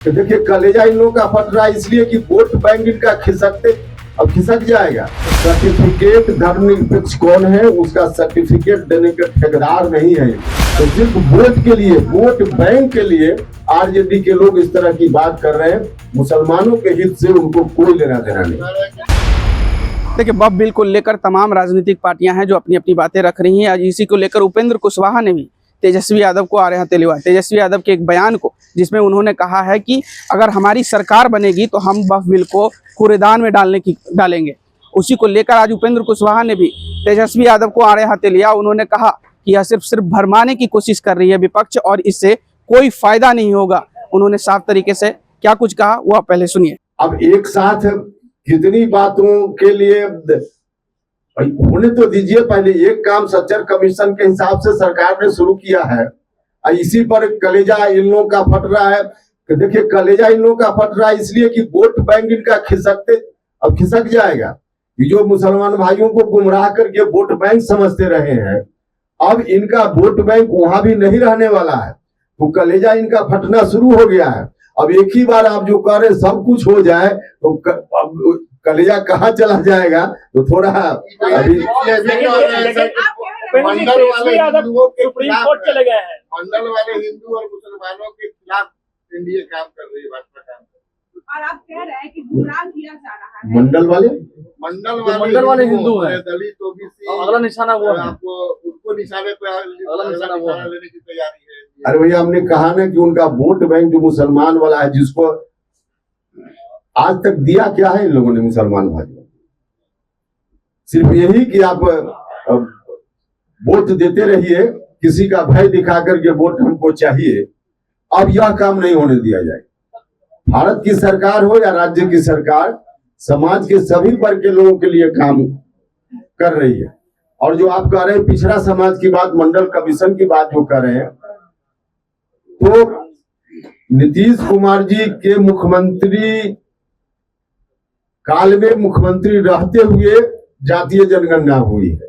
तो देखिए कलेजा इन लोगों का फट रहा है इसलिए कि वोट बैंक इनका खिसकते अब खिसक जाएगा। सर्टिफिकेट धर्मनिरपेक्ष कौन है, उसका सर्टिफिकेट देने के ठेकेदार नहीं है। तो सिर्फ वोट के लिए, वोट बैंक के लिए आरजेडी के लोग इस तरह की बात कर रहे हैं। मुसलमानों के हित से उनको कोई लेना देना नहीं। देखिए बब बिल को लेकर तमाम राजनीतिक पार्टियां हैं जो अपनी अपनी बातें रख रही हैं। आज इसी को लेकर उपेंद्र कुशवाहा ने भी तेजस्वी यादव को आड़े हाथे लिया। तेजस्वी यादव के एक बयान को जिसमें उन्होंने कहा है कि अगर हमारी सरकार बनेगी तो हम बफ बिल को कूड़ेदान में डालेंगे। उसी को लेकर आज उपेंद्र कुशवाहा ने भी तेजस्वी यादव को आड़े हाथे लिया। उन्होंने कहा कि यह सिर्फ भरमाने की कोशिश कर रही है विपक्ष और इससे कोई फायदा नहीं होगा। उन्होंने साफ तरीके से क्या कुछ कहा वो आप पहले सुनिए। अब एक साथ कितनी बातों के लिए होने तो दीजिए। पहले एक काम सच्चर कमीशन के हिसाब से सरकार ने शुरू किया है, इसी पर कलेजा इन लोगों का फट रहा है। देखिए कलेजा इन लोगों का फट रहा है इसलिए कि वोट बैंक इनका अब खिसक जाएगा। जो मुसलमान भाइयों को गुमराह करके वोट बैंक समझते रहे हैं, अब इनका वोट बैंक वहां भी नहीं रहने वाला है। तो कलेजा इनका फटना शुरू हो गया है। अब एक ही बार आप जो कह रहे सब कुछ हो जाए तो अब कलेजा कहाँ चला जाएगा। तो थोड़ा अभी मंडल वाले हिंदुओं के खिलाफ चले गए हैं। मंडल वाले हिंदू और मुसलमानों के खिलाफ एनडीए काम कर रही है, भाजपा काम कर रही है। और आप कह रहे हैं कि गुमराह किया जा रहा है। मंडल वाले हिंदू हैं, दलित ओबीसी अगला निशाना वो है। आपको उनको निशाने पे अगला निशाना लेने की तैयारी है। अरे भैया हमने कहा ना कि उनका वोट बैंक जो मुसलमान वाला है, जिसको आज तक दिया क्या है इन लोगों ने मुसलमान भाइयों, सिर्फ यही कि आप वोट देते रहिए, किसी का भय दिखा करके वोट हमको चाहिए। अब यह काम नहीं होने दिया जाएगा। भारत की सरकार हो या राज्य की सरकार, समाज के सभी वर्ग के लोगों के लिए काम कर रही है। और जो आप कह रहे हैं पिछड़ा समाज की बात, मंडल कमीशन की बात जो कर रहे हैं, तो नीतीश कुमार जी के मुख्यमंत्री काल में मुख्यमंत्री रहते हुए जातीय जनगणना हुई है,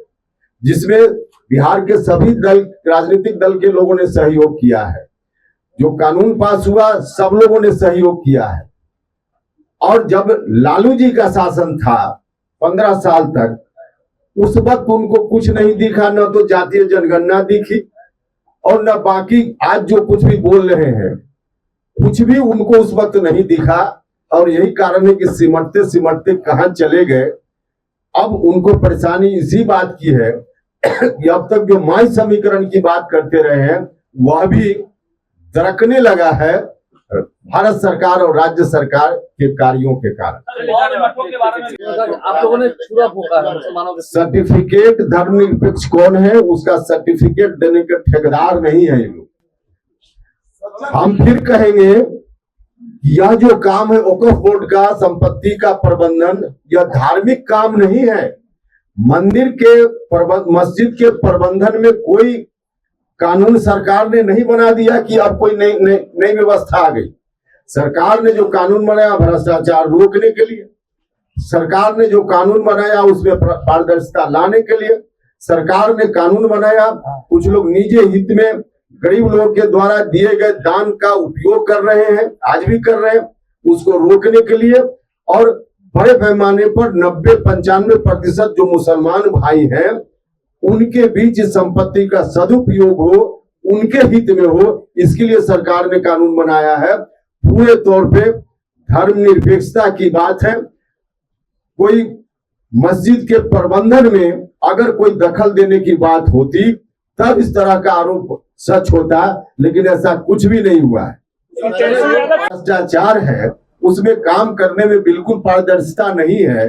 जिसमें बिहार के सभी राजनीतिक दल के लोगों ने सहयोग किया है। जो कानून पास हुआ सब लोगों ने सहयोग किया है। और जब लालू जी का शासन था 15 साल तक, उस वक्त उनको कुछ नहीं दिखा, न तो जातीय जनगणना दिखी और न बाकी आज जो कुछ भी बोल रहे हैं कुछ भी उनको उस वक्त नहीं दिखा। और यही कारण है कि सिमटते सिमटते कहां चले गए। अब उनको परेशानी इसी बात की है कि अब तक जो माई समीकरण की बात करते रहे हैं वह भी दरकने लगा है भारत सरकार और राज्य सरकार के कार्यों के कारण। आप लोगों ने पूरा फूंका सर्टिफिकेट धर्मनिरपेक्ष कौन है, उसका सर्टिफिकेट देने के ठेकेदार नहीं है ये लोग। हम फिर कहेंगे यह जो काम है वक्फ बोर्ड का, संपत्ति का प्रबंधन, यह धार्मिक काम नहीं है। मंदिर के मस्जिद के प्रबंधन में कोई कानून सरकार ने नहीं बना दिया कि अब कोई नई व्यवस्था आ गई। सरकार ने जो कानून बनाया भ्रष्टाचार रोकने के लिए, सरकार ने जो कानून बनाया उसमें पारदर्शिता लाने के लिए, सरकार ने कानून बनाया कुछ लोग निजी हित में गरीब लोगों के द्वारा दिए गए दान का उपयोग कर रहे हैं, आज भी कर रहे हैं, उसको रोकने के लिए। और बड़े पैमाने पर 90-95% जो मुसलमान भाई हैं उनके बीच संपत्ति का सदुपयोग हो, उनके हित में हो, इसके लिए सरकार ने कानून बनाया है। पूरे तौर पे धर्मनिरपेक्षता की बात है। कोई मस्जिद के प्रबंधन में अगर कोई दखल देने की बात होती तब इस तरह का आरोप सच होता, लेकिन ऐसा कुछ भी नहीं हुआ है। भ्रष्टाचार है, उसमें काम करने में बिल्कुल पारदर्शिता नहीं है,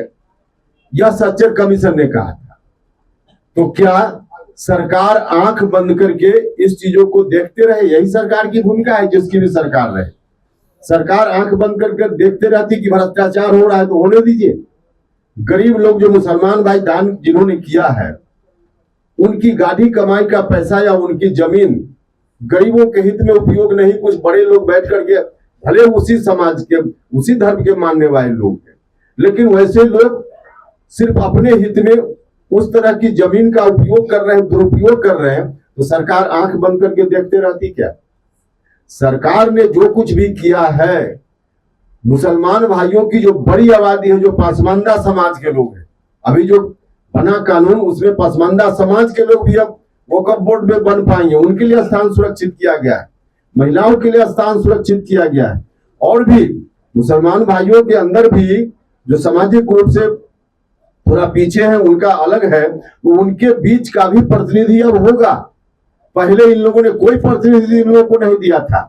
यह सच्चर कमीशन ने कहा था। तो क्या सरकार आंख बंद करके इस चीजों को देखते रहे? यही सरकार की भूमिका है, जिसकी भी सरकार रहे। सरकार आंख बंद करके देखते रहती कि भ्रष्टाचार हो रहा है तो होने दीजिए। गरीब लोग जो मुसलमान भाई दान जिन्होंने किया है, उनकी गाड़ी कमाई का पैसा या उनकी जमीन गरीबों के हित में उपयोग नहीं, कुछ बड़े लोग बैठ करके, भले उसी समाज के उसी धर्म के मानने वाले लोग हैं, लेकिन वैसे लोग सिर्फ अपने हित में उस तरह की जमीन का उपयोग कर रहे हैं, दुरुपयोग कर रहे हैं। तो सरकार आंख बंद करके देखते रहती क्या? सरकार ने जो कुछ भी किया है, मुसलमान भाइयों की जो बड़ी आबादी है, जो पसमानदा समाज के लोग हैं, अभी जो बना कानून उसमें पसमानदा समाज के लोग भी अब वक्फ बोर्ड में बन पाएंगे, उनके लिए स्थान सुरक्षित किया गया है, महिलाओं के लिए स्थान सुरक्षित किया गया है। और भी मुसलमान भाइयों के अंदर भी जो सामाजिक रूप से थोड़ा पीछे है, उनका अलग है, तो उनके बीच का भी प्रतिनिधि अब होगा। पहले इन लोगों ने कोई प्रतिनिधि इन लोगों को नहीं दिया था।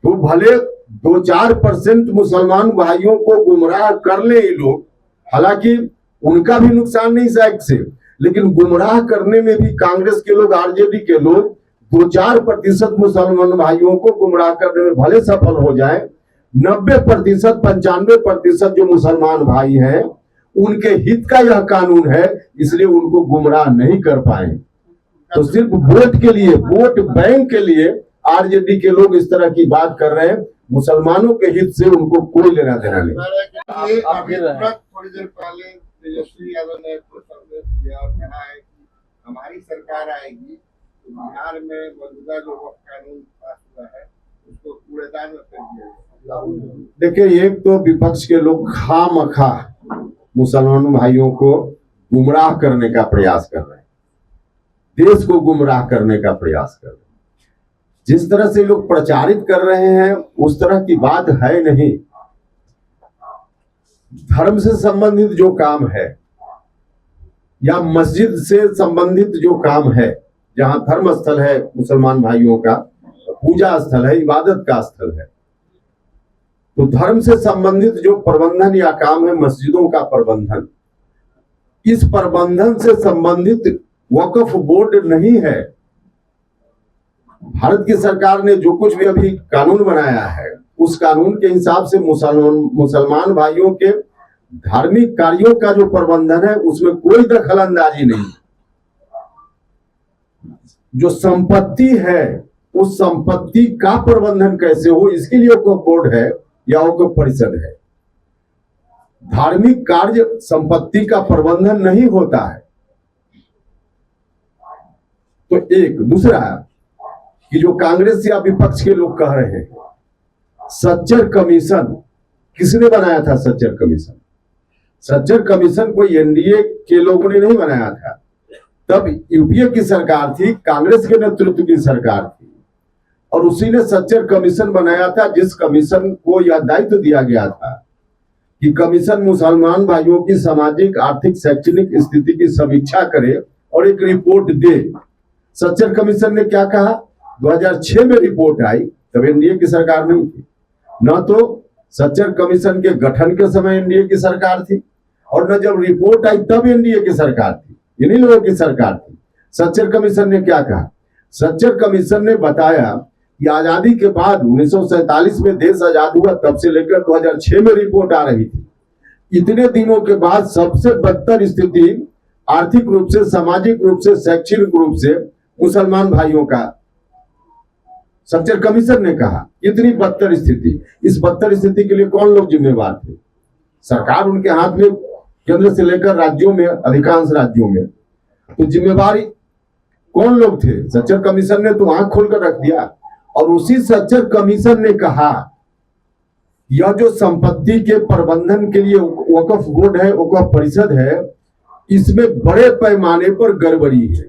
तो भले 2-4% मुसलमान भाइयों को गुमराह कर ले ये लोग, हालांकि उनका भी नुकसान नहीं शायद से, लेकिन गुमराह करने में भी कांग्रेस के लोग, आरजेडी के लोग 2-4% मुसलमान भाइयों को गुमराह करने में भले सफल हो जाए, 90%, 95% जो मुसलमान भाई हैं उनके हित का यह कानून है, इसलिए उनको गुमराह नहीं कर पाए। तो सिर्फ वोट के लिए, वोट बैंक के लिए आरजेडी के लोग इस तरह की बात कर रहे हैं, मुसलमानों के हित से उनको कोई लेना देना नहीं। ये अभी तुरंत थोड़ी देर पहले तेजस्वी यादव ने संदेश दिया और कहा है कि हमारी सरकार आएगी तो बिहार में मौजूदा जो वक्फ कानून पास हुआ है उसको कूड़ेदान में फेंक दिया जाए। देखिए, एक तो विपक्ष के लोग खामखा मुसलमान भाइयों को गुमराह करने का प्रयास कर रहे हैं, देश को गुमराह करने का प्रयास कर रहे हैं। जिस तरह से लोग प्रचारित कर रहे हैं उस तरह की बात है नहीं। धर्म से संबंधित जो काम है या मस्जिद से संबंधित जो काम है, जहां धर्म स्थल है मुसलमान भाइयों का, पूजा स्थल है, इबादत का स्थल है, तो धर्म से संबंधित जो प्रबंधन या काम है, मस्जिदों का प्रबंधन, इस प्रबंधन से संबंधित वक्फ बोर्ड नहीं है। भारत की सरकार ने जो कुछ भी अभी कानून बनाया है, उस कानून के हिसाब से मुसलमान भाइयों के धार्मिक कार्यों का जो प्रबंधन है उसमें कोई दखल अंदाजी नहीं। जो संपत्ति है उस संपत्ति का प्रबंधन कैसे हो, इसके लिए वक्फ बोर्ड है या वक्फ परिषद है। धार्मिक कार्य संपत्ति का प्रबंधन नहीं होता है। तो एक दूसरा कि जो कांग्रेस या विपक्ष के लोग कह रहे हैं, सच्चर कमीशन किसने बनाया था? सच्चर कमीशन, सच्चर कमीशन कोई एनडीए के लोगों ने नहीं बनाया था। तब यूपीए की सरकार थी, कांग्रेस के नेतृत्व की सरकार थी, और उसी ने सच्चर कमीशन बनाया था, जिस कमीशन को यह दायित्व दिया गया था कि कमीशन मुसलमान भाइयों की सामाजिक, आर्थिक, शैक्षणिक स्थिति की समीक्षा करे और एक रिपोर्ट दे। सच्चर कमीशन ने क्या कहा? 2006 में रिपोर्ट आई, तब एनडीए की सरकार नहीं थी। न तो सच्चर कमीशन के गठन के समय एनडीए की सरकार थी, और न जब रिपोर्ट आई तब एनडीए की सरकार थी, इन्हीं लोगों की सरकार थी। सच्चर कमीशन ने क्या कहा? सच्चर कमीशन ने बताया कि आजादी के बाद 1947 में देश आजाद हुआ, तब से लेकर 2006 में रिपोर्ट आ रही थी। इतने दिनों के बाद सबसे बदतर स्थिति आर्थिक रूप से, सामाजिक रूप से, शैक्षणिक रूप से मुसलमान भाइयों का सच्चर कमीशन ने कहा, इतनी बदतर स्थिति। इस बदतर स्थिति के लिए कौन लोग जिम्मेवार थे? सरकार उनके हाथ में, केंद्र से लेकर राज्यों में, अधिकांश राज्यों में। तो जिम्मेवारी कौन लोग थे? सच्चर कमीशन ने तो आंख खोलकर रख दिया। और उसी सच्चर कमीशन ने कहा यह जो संपत्ति के प्रबंधन के लिए वक्फ बोर्ड है, वक्फ परिषद है, इसमें बड़े पैमाने पर गड़बड़ी है।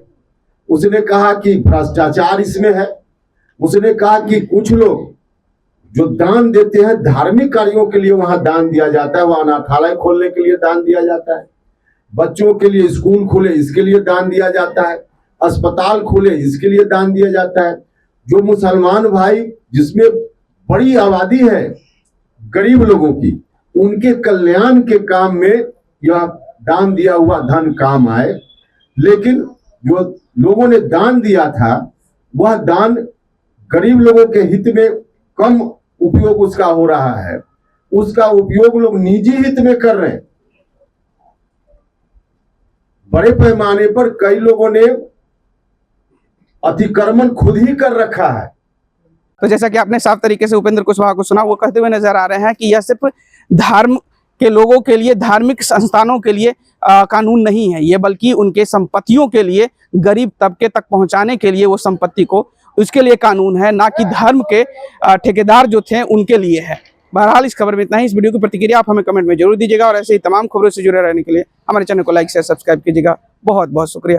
उसने कहा कि भ्रष्टाचार इसमें है। उसने कहा कि कुछ लोग जो दान देते हैं धार्मिक कार्यों के लिए, वहां दान दिया जाता है, वहां अनाथालय खोलने के लिए दान दिया जाता है, बच्चों के लिए स्कूल खुले इसके लिए दान दिया जाता है, अस्पताल खुले इसके लिए दान दिया जाता है। जो मुसलमान भाई, जिसमें बड़ी आबादी है गरीब लोगों की, उनके कल्याण के काम में यह दान दिया हुआ धन काम आए। लेकिन जो लोगों ने दान दिया था वह दान गरीब लोगों के हित में कम उपयोग उसका हो रहा है, उसका उपयोग लोग निजी हित में कर रहे हैं। बड़े पैमाने पर कई लोगों ने अतिक्रमण खुद ही कर रखा है। तो जैसा कि आपने साफ तरीके से उपेंद्र कुशवाहा को सुना, वो कहते हुए नजर आ रहे हैं कि यह सिर्फ धर्म के लोगों के लिए, धार्मिक संस्थानों के लिए कानून नहीं है ये, बल्कि उनके संपत्तियों के लिए, गरीब तबके तक पहुंचाने के लिए वो संपत्ति को उसके लिए कानून है, ना कि धर्म के ठेकेदार जो थे उनके लिए है। बहरहाल इस खबर में इतना ही। इस वीडियो की प्रतिक्रिया आप हमें कमेंट में जरूर दीजिएगा और ऐसे ही तमाम खबरों से जुड़े रहने के लिए हमारे चैनल को लाइक शेयर सब्सक्राइब कीजिएगा। बहुत बहुत शुक्रिया।